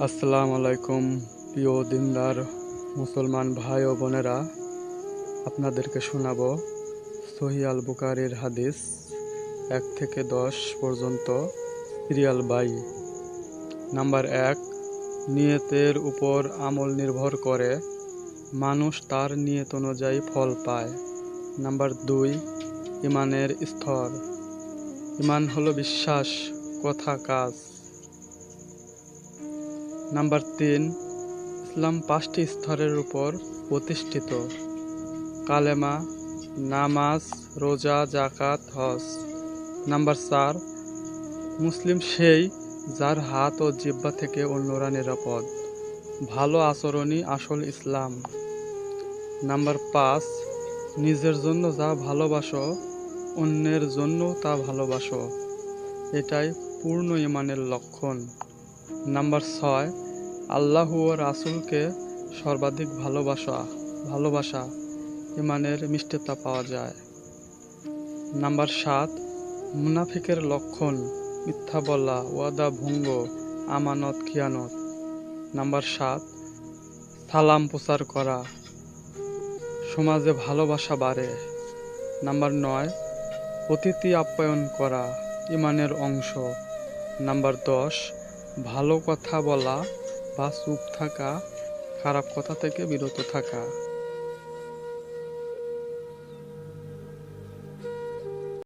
আসসালামু আলাইকুম প্রিয় দিনদার মুসলমান ভাই ও বোনেরা, আপনাদেরকে শোনাবো সহিহ আল বুখারীর হাদিস 1 থেকে 10 পর্যন্ত। Serial by. নাম্বার 1, নিয়তের উপর আমল নির্ভর করে, মানুষ তার নিয়ত অনুযায়ী ফল পায়। নাম্বার 2, ঈমানের স্তর। ঈমান হলো বিশ্বাস, কথা, কাজ। নাম্বার 3, ইসলাম 5টি স্তরের উপর প্রতিষ্ঠিত: কালেমা, নামাজ, রোজা, যাকাত, হজ। নাম্বার 4, মুসলিম সেই যার হাত ও জিহ্বা থেকে অন্যরা নিরাপদ। ভালো আচরণই আসল ইসলাম। নাম্বার 5, নিজের জন্য যা ভালোবাসো অন্যের জন্য তা ভালোবাসো, এটাই পূর্ণ ঈমানের লক্ষণ। নাম্বার 6, আল্লাহ ও রাসূলকে সর্বাধিক ভালোবাসা ঈমানের মিষ্টতা পাওয়া যায়। নাম্বার 7, মুনাফিকের লক্ষণ: মিথ্যা বলা, ওয়াদা ভঙ্গ, আমানত খিয়ানত। নাম্বার 7, সালাম প্রচার করা, সমাজে ভালোবাসা বাড়ে। নাম্বার 9, অতিথি আপ্যায়ন করা, ঈমানের অংশ। নাম্বার 10, ভালো কথা বলা বা চুপ থাকা, খারাপ কথা থেকে বিরত থাকা।